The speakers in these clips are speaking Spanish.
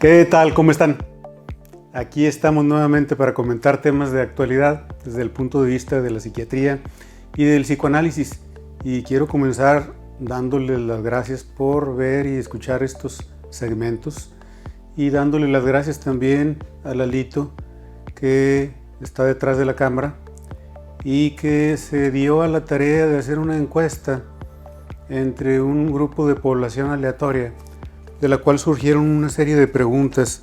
¿Qué tal? ¿Cómo están? Aquí estamos nuevamente para comentar temas de actualidad desde el punto de vista de la psiquiatría y del psicoanálisis. Y quiero comenzar dándoles las gracias por ver y escuchar estos segmentos y dándole las gracias también a Lalito, que está detrás de la cámara y que se dio a la tarea de hacer una encuesta entre un grupo de población aleatoria, de la cual surgieron una serie de preguntas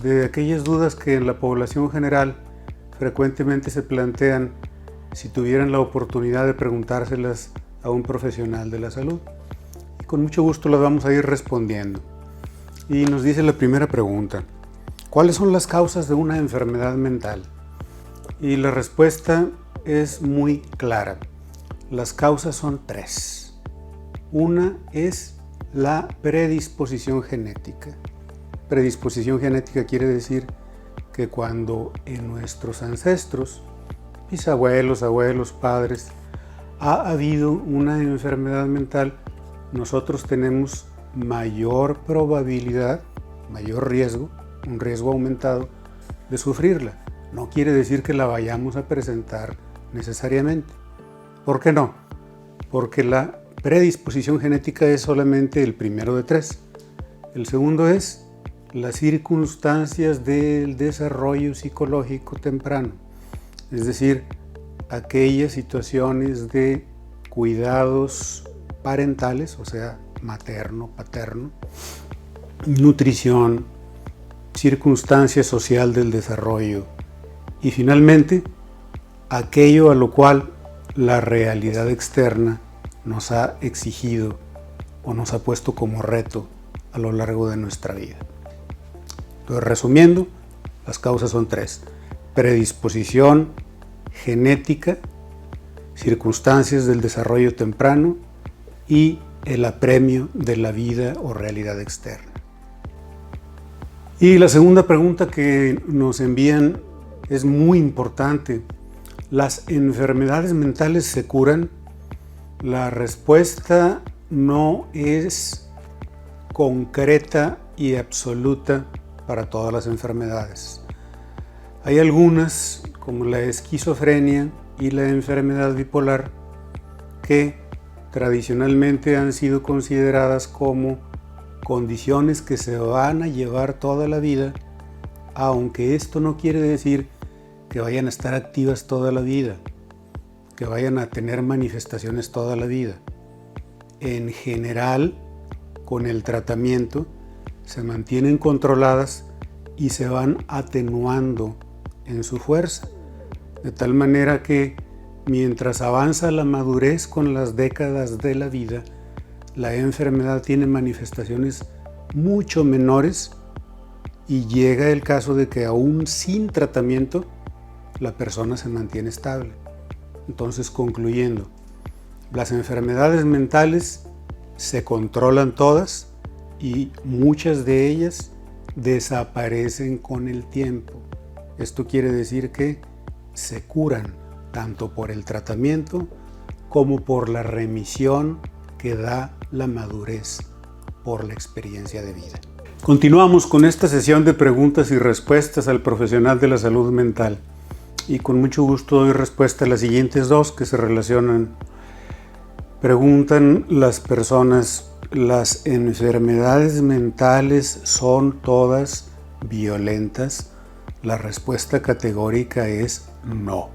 de aquellas dudas que en la población general frecuentemente se plantean si tuvieran la oportunidad de preguntárselas a un profesional de la salud. Y con mucho gusto las vamos a ir respondiendo. Y nos dice la primera pregunta: ¿cuáles son las causas de una enfermedad mental? Y la respuesta es muy clara. Las causas son tres. Una es la predisposición genética. Predisposición genética quiere decir que cuando en nuestros ancestros, bisabuelos, abuelos, padres, ha habido una enfermedad mental, nosotros tenemos mayor probabilidad, mayor riesgo, un riesgo aumentado de sufrirla. No quiere decir que la vayamos a presentar necesariamente. ¿Por qué no? Porque la predisposición genética es solamente el primero de tres. El segundo es las circunstancias del desarrollo psicológico temprano, es decir, aquellas situaciones de cuidados parentales, o sea, materno, paterno, nutrición, circunstancia social del desarrollo y finalmente aquello a lo cual la realidad externa nos ha exigido o nos ha puesto como reto a lo largo de nuestra vida. Entonces, resumiendo, las causas son tres: predisposición genética, circunstancias del desarrollo temprano y el apremio de la vida o realidad externa. Y la segunda pregunta que nos envían es muy importante: ¿las enfermedades mentales se curan? La respuesta no es concreta y absoluta para todas las enfermedades. Hay algunas, como la esquizofrenia y la enfermedad bipolar, que tradicionalmente han sido consideradas como condiciones que se van a llevar toda la vida, aunque esto no quiere decir que vayan a estar activas toda la vida, que vayan a tener manifestaciones toda la vida. En general, con el tratamiento, se mantienen controladas y se van atenuando en su fuerza, de tal manera que mientras avanza la madurez con las décadas de la vida, la enfermedad tiene manifestaciones mucho menores y llega el caso de que aún sin tratamiento la persona se mantiene estable. Entonces, concluyendo, las enfermedades mentales se controlan todas y muchas de ellas desaparecen con el tiempo. Esto quiere decir que se curan tanto por el tratamiento como por la remisión que da la madurez por la experiencia de vida. Continuamos con esta sesión de preguntas y respuestas al profesional de la salud mental. Y con mucho gusto doy respuesta a las siguientes dos que se relacionan. Preguntan las personas: ¿las enfermedades mentales son todas violentas? La respuesta categórica es no.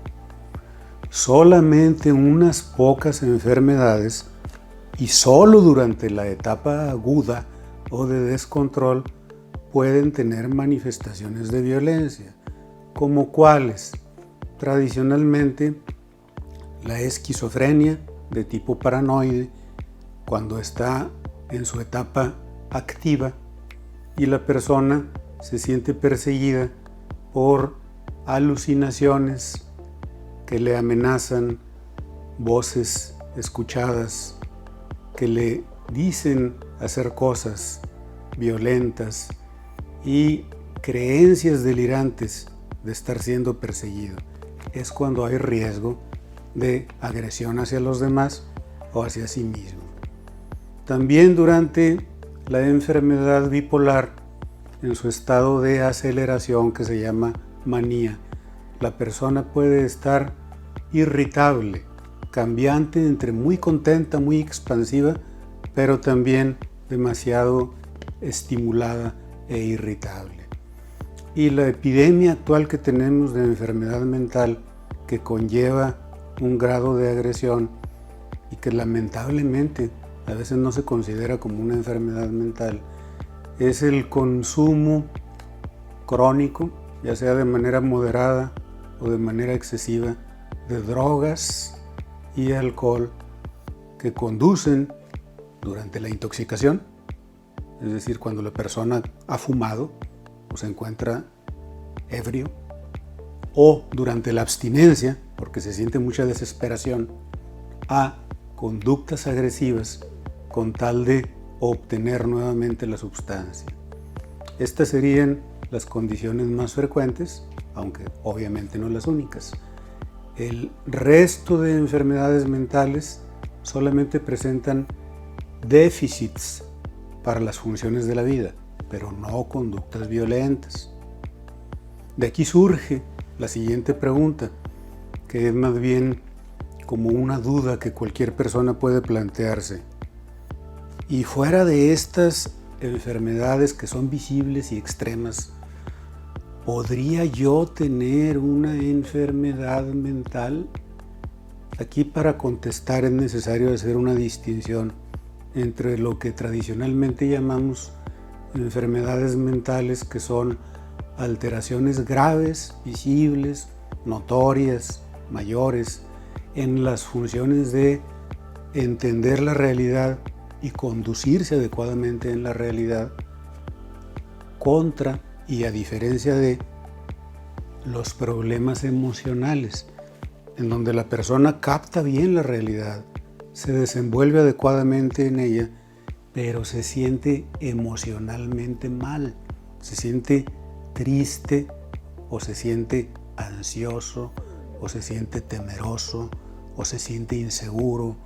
Solamente unas pocas enfermedades, y solo durante la etapa aguda o de descontrol, pueden tener manifestaciones de violencia. ¿Como cuáles? Tradicionalmente, la esquizofrenia de tipo paranoide, cuando está en su etapa activa y la persona se siente perseguida por alucinaciones que le amenazan, voces escuchadas que le dicen hacer cosas violentas y creencias delirantes de estar siendo perseguido. Es cuando hay riesgo de agresión hacia los demás o hacia sí mismo. También durante la enfermedad bipolar en su estado de aceleración que se llama manía. La persona puede estar irritable, cambiante entre muy contenta, muy expansiva, pero también demasiado estimulada e irritable. Y la epidemia actual que tenemos de enfermedad mental, que conlleva un grado de agresión y que lamentablemente a veces no se considera como una enfermedad mental, es el consumo crónico, ya sea de manera moderada o de manera excesiva, de drogas y alcohol que conducen durante la intoxicación, es decir, cuando la persona ha fumado o se encuentra ebrio, o durante la abstinencia, porque se siente mucha desesperación, a conductas agresivas con tal de obtener nuevamente la sustancia. Estas serían las condiciones más frecuentes, aunque obviamente no las únicas. El resto de enfermedades mentales solamente presentan déficits para las funciones de la vida, pero no conductas violentas. De aquí surge la siguiente pregunta, que es más bien como una duda que cualquier persona puede plantearse. Y fuera de estas enfermedades que son visibles y extremas, ¿podría yo tener una enfermedad mental? Aquí para contestar es necesario hacer una distinción entre lo que tradicionalmente llamamos enfermedades mentales, que son alteraciones graves, visibles, notorias, mayores, en las funciones de entender la realidad y conducirse adecuadamente en la realidad, contra y a diferencia de los problemas emocionales, en donde la persona capta bien la realidad, se desenvuelve adecuadamente en ella, pero se siente emocionalmente mal, se siente triste o se siente ansioso o se siente temeroso o se siente inseguro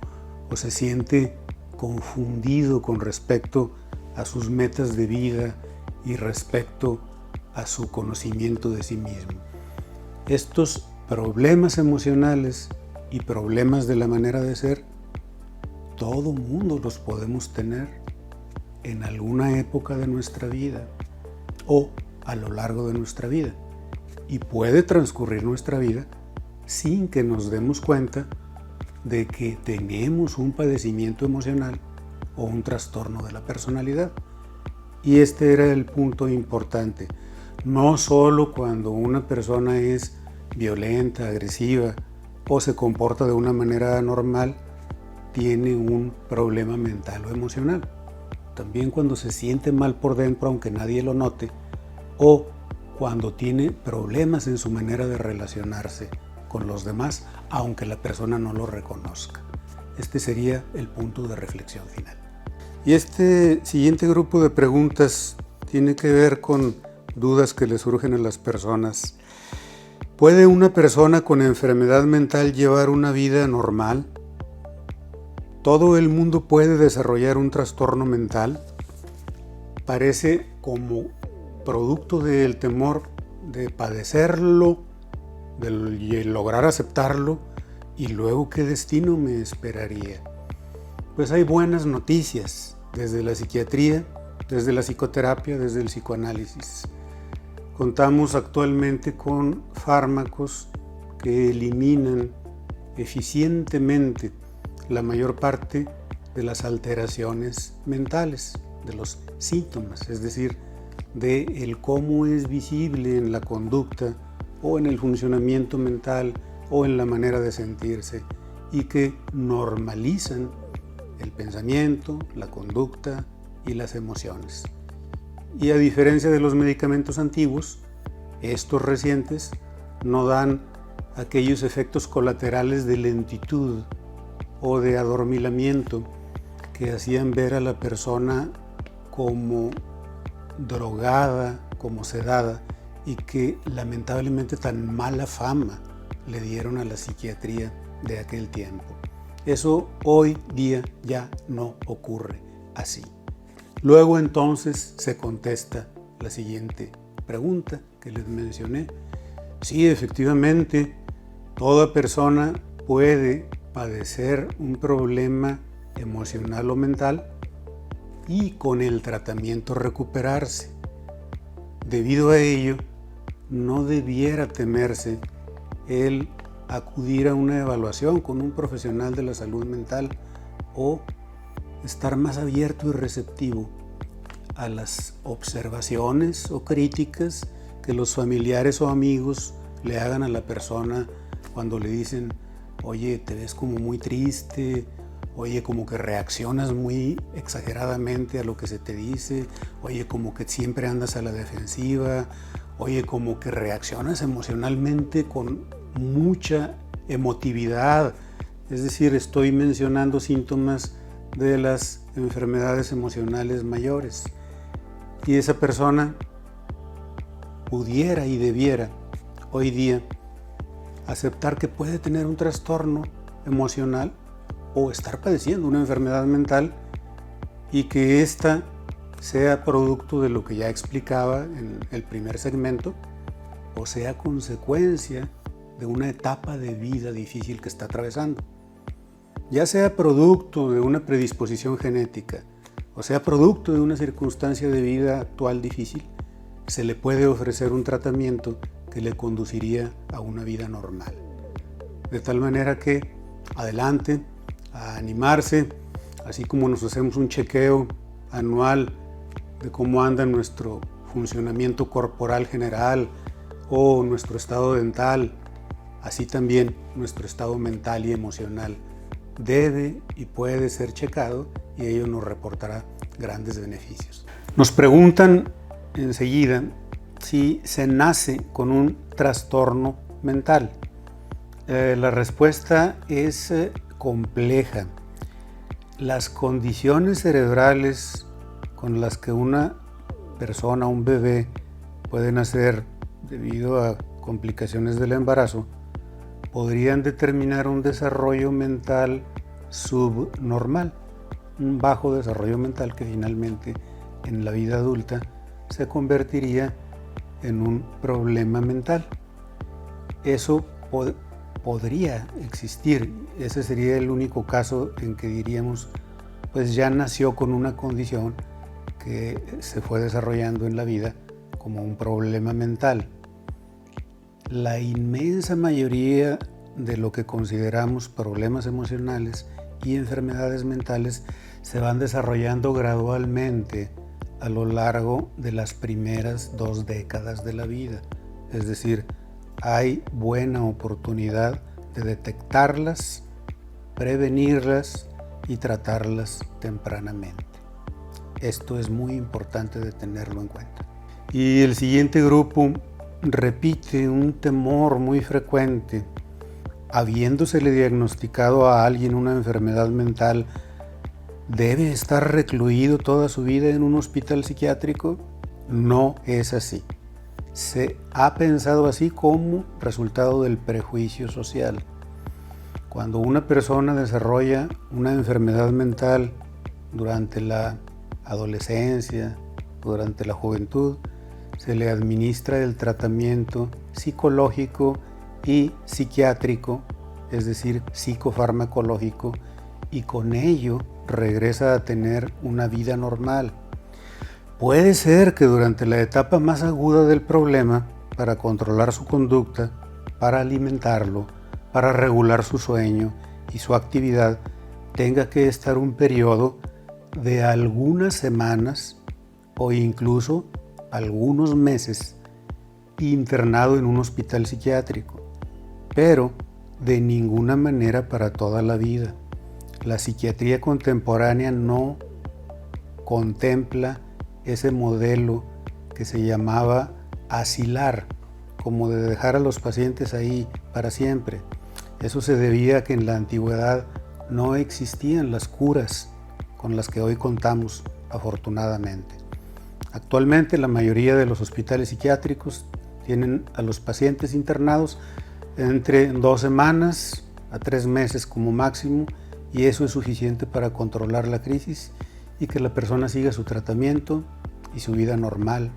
o se siente confundido con respecto a sus metas de vida y respecto a su conocimiento de sí mismo. Estos problemas emocionales y problemas de la manera de ser, todo mundo los podemos tener en alguna época de nuestra vida o a lo largo de nuestra vida. Y puede transcurrir nuestra vida sin que nos demos cuenta de que tenemos un padecimiento emocional o un trastorno de la personalidad. Y este era el punto importante. No solo cuando una persona es violenta, agresiva o se comporta de una manera anormal, tiene un problema mental o emocional. También cuando se siente mal por dentro, aunque nadie lo note, o cuando tiene problemas en su manera de relacionarse con los demás, aunque la persona no lo reconozca. Este sería el punto de reflexión final. Y este siguiente grupo de preguntas tiene que ver con dudas que le surgen a las personas. ¿Puede una persona con enfermedad mental llevar una vida normal? ¿Todo el mundo puede desarrollar un trastorno mental? Parece como producto del temor de padecerlo, de lograr aceptarlo, y luego ¿qué destino me esperaría? Pues hay buenas noticias desde la psiquiatría, desde la psicoterapia, desde el psicoanálisis. Contamos actualmente con fármacos que eliminan eficientemente la mayor parte de las alteraciones mentales, de los síntomas, es decir, de el cómo es visible en la conducta o en el funcionamiento mental o en la manera de sentirse, y que normalizan el pensamiento, la conducta y las emociones. Y a diferencia de los medicamentos antiguos, estos recientes no dan aquellos efectos colaterales de lentitud o de adormilamiento que hacían ver a la persona como drogada, como sedada, y que lamentablemente tan mala fama le dieron a la psiquiatría de aquel tiempo. Eso hoy día ya no ocurre así. Luego entonces se contesta la siguiente pregunta que les mencioné. Sí, efectivamente, toda persona puede padecer un problema emocional o mental y con el tratamiento recuperarse. Debido a ello, no debiera temerse el acudir a una evaluación con un profesional de la salud mental o estar más abierto y receptivo a las observaciones o críticas que los familiares o amigos le hagan a la persona cuando le dicen: oye, te ves como muy triste, oye, como que reaccionas muy exageradamente a lo que se te dice, oye, como que siempre andas a la defensiva, oye, como que reaccionas emocionalmente con mucha emotividad. Es decir, estoy mencionando síntomas de las enfermedades emocionales mayores. Y esa persona pudiera y debiera hoy día aceptar que puede tener un trastorno emocional o estar padeciendo una enfermedad mental y que ésta sea producto de lo que ya explicaba en el primer segmento o sea consecuencia de una etapa de vida difícil que está atravesando. Ya sea producto de una predisposición genética o sea producto de una circunstancia de vida actual difícil, se le puede ofrecer un tratamiento que le conduciría a una vida normal. De tal manera que adelante, a animarse, así como nos hacemos un chequeo anual de cómo anda nuestro funcionamiento corporal general o nuestro estado dental, así también nuestro estado mental y emocional debe y puede ser checado y ello nos reportará grandes beneficios. Nos preguntan enseguida si se nace con un trastorno mental. La respuesta es compleja. Las condiciones cerebrales con las que una persona, un bebé, puede nacer debido a complicaciones del embarazo, podrían determinar un desarrollo mental subnormal, un bajo desarrollo mental que finalmente en la vida adulta se convertiría en un problema mental. Eso podría existir. Ese sería el único caso en que diríamos, pues ya nació con una condición que se fue desarrollando en la vida como un problema mental. La inmensa mayoría de lo que consideramos problemas emocionales y enfermedades mentales se van desarrollando gradualmente a lo largo de las primeras 2 décadas de la vida. Es decir, hay buena oportunidad de detectarlas, prevenirlas y tratarlas tempranamente. Esto es muy importante de tenerlo en cuenta. Y el siguiente grupo repite un temor muy frecuente. Habiéndosele diagnosticado a alguien una enfermedad mental, ¿debe estar recluido toda su vida en un hospital psiquiátrico? No es así. Se ha pensado así como resultado del prejuicio social. Cuando una persona desarrolla una enfermedad mental durante la adolescencia, durante la juventud, se le administra el tratamiento psicológico y psiquiátrico, es decir, psicofarmacológico, y con ello regresa a tener una vida normal. Puede ser que durante la etapa más aguda del problema, para controlar su conducta, para alimentarlo, para regular su sueño y su actividad, tenga que estar un periodo de algunas semanas o incluso algunos meses internado en un hospital psiquiátrico, pero de ninguna manera para toda la vida. La psiquiatría contemporánea no contempla ese modelo que se llamaba asilar, como de dejar a los pacientes ahí para siempre. Eso se debía a que en la antigüedad no existían las curas con las que hoy contamos, afortunadamente. Actualmente la mayoría de los hospitales psiquiátricos tienen a los pacientes internados entre 2 semanas a 3 meses como máximo, y eso es suficiente para controlar la crisis y que la persona siga su tratamiento y su vida normal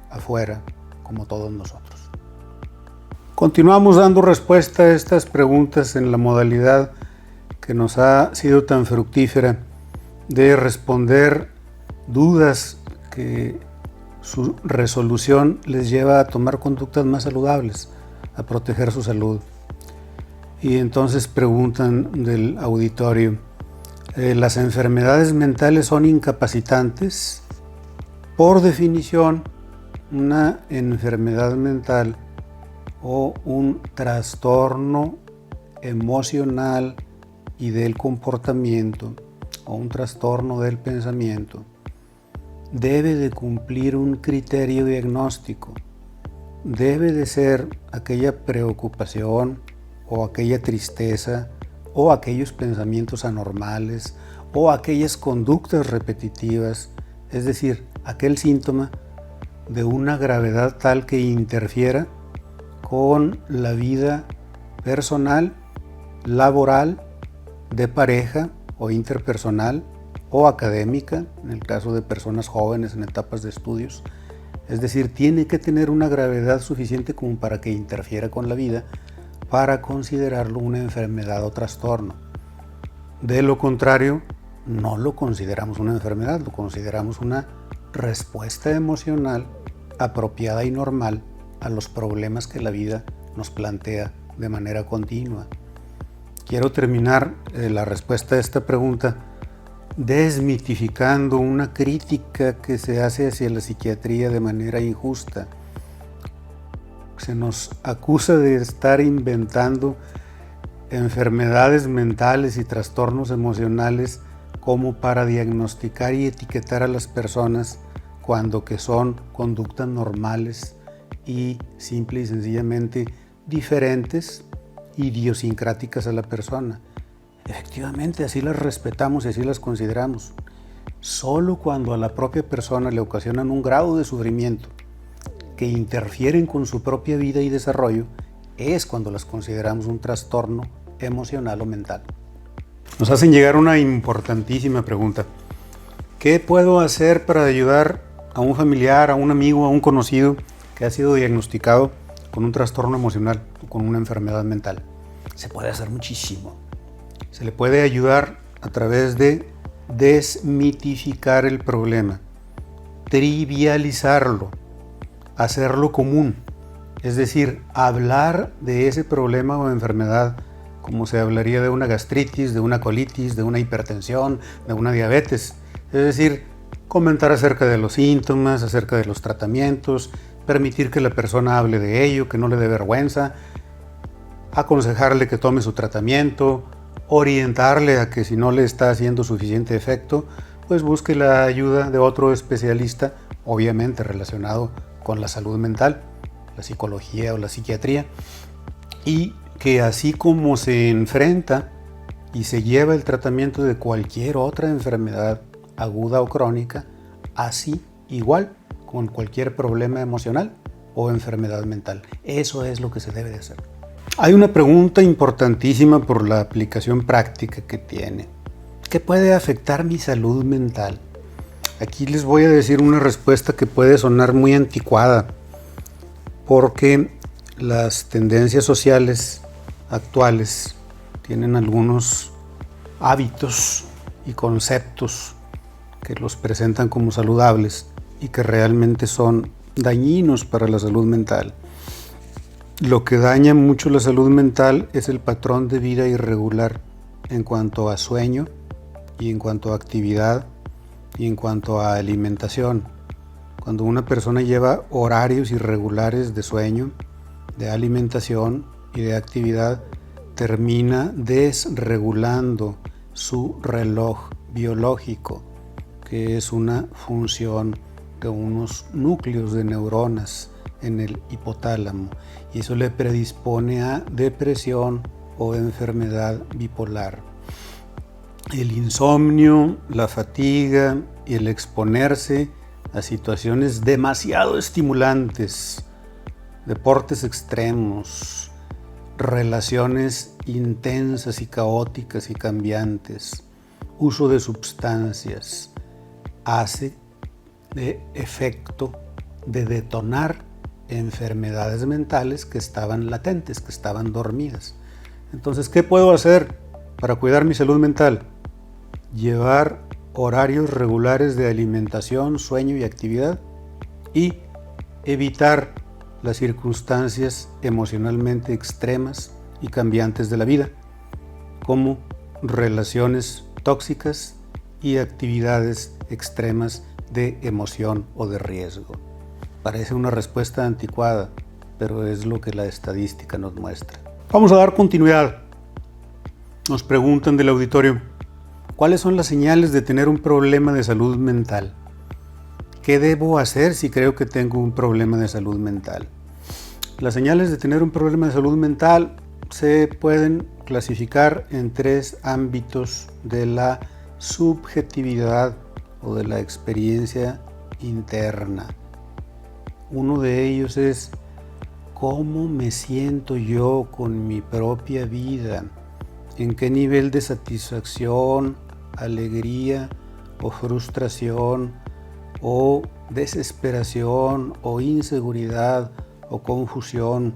afuera, como todos nosotros. Continuamos dando respuesta a estas preguntas en la modalidad que nos ha sido tan fructífera de responder dudas que su resolución les lleva a tomar conductas más saludables, a proteger su salud. Y entonces preguntan del auditorio, ¿las enfermedades mentales son incapacitantes? Por definición, una enfermedad mental o un trastorno emocional y del comportamiento o un trastorno del pensamiento debe de cumplir un criterio diagnóstico. Debe de ser aquella preocupación o aquella tristeza o aquellos pensamientos anormales o aquellas conductas repetitivas, es decir, aquel síntoma de una gravedad tal que interfiera con la vida personal, laboral, de pareja o interpersonal o académica, en el caso de personas jóvenes en etapas de estudios. Es decir, tiene que tener una gravedad suficiente como para que interfiera con la vida para considerarlo una enfermedad o trastorno. De lo contrario, no lo consideramos una enfermedad, lo consideramos una respuesta emocional apropiada y normal a los problemas que la vida nos plantea de manera continua. Quiero terminar la respuesta a esta pregunta desmitificando una crítica que se hace hacia la psiquiatría de manera injusta. Se nos acusa de estar inventando enfermedades mentales y trastornos emocionales como para diagnosticar y etiquetar a las personas cuando que son conductas normales y simple y sencillamente diferentes, idiosincráticas a la persona. Efectivamente, así las respetamos y así las consideramos. Solo cuando a la propia persona le ocasionan un grado de sufrimiento que interfieren con su propia vida y desarrollo, es cuando las consideramos un trastorno emocional o mental. Nos hacen llegar una importantísima pregunta. ¿Qué puedo hacer para ayudar a un familiar, a un amigo, a un conocido que ha sido diagnosticado con un trastorno emocional o con una enfermedad mental? Se puede hacer muchísimo. Se le puede ayudar a través de desmitificar el problema, trivializarlo, hacerlo común, es decir, hablar de ese problema o enfermedad como se hablaría de una gastritis, de una colitis, de una hipertensión, de una diabetes. Es decir, comentar acerca de los síntomas, acerca de los tratamientos, permitir que la persona hable de ello, que no le dé vergüenza, aconsejarle que tome su tratamiento, orientarle a que si no le está haciendo suficiente efecto, pues busque la ayuda de otro especialista, obviamente relacionado con la salud mental, la psicología o la psiquiatría, y que así como se enfrenta y se lleva el tratamiento de cualquier otra enfermedad aguda o crónica, así igual con cualquier problema emocional o enfermedad mental. Eso es lo que se debe de hacer. Hay una pregunta importantísima por la aplicación práctica que tiene. ¿Qué puede afectar mi salud mental? Aquí les voy a decir una respuesta que puede sonar muy anticuada, porque las tendencias sociales actuales tienen algunos hábitos y conceptos que los presentan como saludables y que realmente son dañinos para la salud mental. Lo que daña mucho la salud mental es el patrón de vida irregular en cuanto a sueño y en cuanto a actividad y en cuanto a alimentación. Cuando una persona lleva horarios irregulares de sueño, de alimentación y de actividad, termina desregulando su reloj biológico, que es una función de unos núcleos de neuronas en el hipotálamo, y eso le predispone a depresión o enfermedad bipolar. El insomnio, la fatiga y el exponerse a situaciones demasiado estimulantes, deportes extremos, relaciones intensas y caóticas y cambiantes, uso de sustancias, hace de efecto de detonar enfermedades mentales que estaban latentes, que estaban dormidas. Entonces, ¿qué puedo hacer para cuidar mi salud mental? Llevar horarios regulares de alimentación, sueño y actividad y evitar las circunstancias emocionalmente extremas y cambiantes de la vida, como relaciones tóxicas y actividades extremas de emoción o de riesgo. Parece una respuesta anticuada, pero es lo que la estadística nos muestra. Vamos a dar continuidad. Nos preguntan del auditorio, ¿cuáles son las señales de tener un problema de salud mental? ¿Qué debo hacer si creo que tengo un problema de salud mental? Las señales de tener un problema de salud mental se pueden clasificar en 3 ámbitos de la subjetividad o de la experiencia interna. Uno de ellos es cómo me siento yo con mi propia vida, en qué nivel de satisfacción, alegría o frustración o desesperación o inseguridad o confusión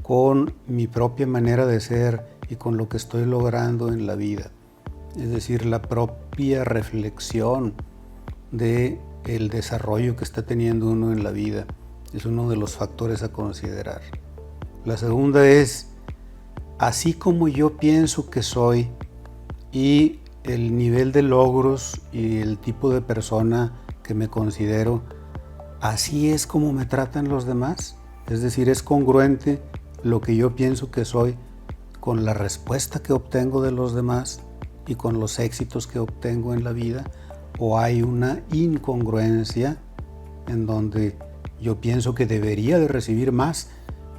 con mi propia manera de ser y con lo que estoy logrando en la vida. Es decir, la propia reflexión del desarrollo que está teniendo uno en la vida es uno de los factores a considerar. La segunda es, así como yo pienso que soy y el nivel de logros y el tipo de persona que me considero, ¿así es como me tratan los demás? Es decir, ¿es congruente lo que yo pienso que soy con la respuesta que obtengo de los demás y con los éxitos que obtengo en la vida? ¿O hay una incongruencia en donde yo pienso que debería de recibir más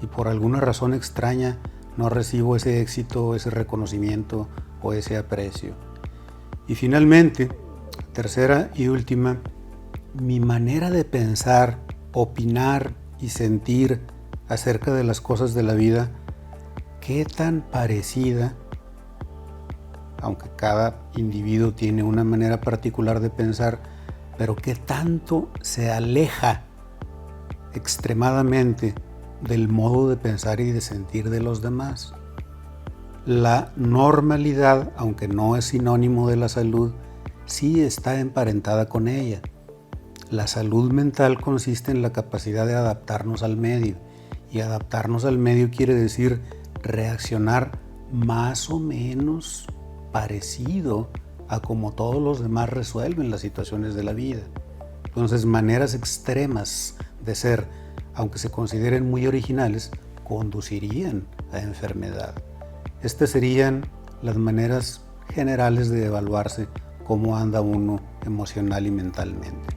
y por alguna razón extraña no recibo ese éxito, ese reconocimiento o ese aprecio? Y finalmente, tercera y última, mi manera de pensar, opinar y sentir acerca de las cosas de la vida, ¿qué tan parecida, aunque cada individuo tiene una manera particular de pensar, pero qué tanto se aleja extremadamente del modo de pensar y de sentir de los demás? La normalidad, aunque no es sinónimo de la salud, sí está emparentada con ella. La salud mental consiste en la capacidad de adaptarnos al medio, y adaptarnos al medio quiere decir reaccionar más o menos parecido a como todos los demás resuelven las situaciones de la vida. Entonces, maneras extremas de ser, aunque se consideren muy originales, conducirían a enfermedad. Estas serían las maneras generales de evaluarse cómo anda uno emocional y mentalmente.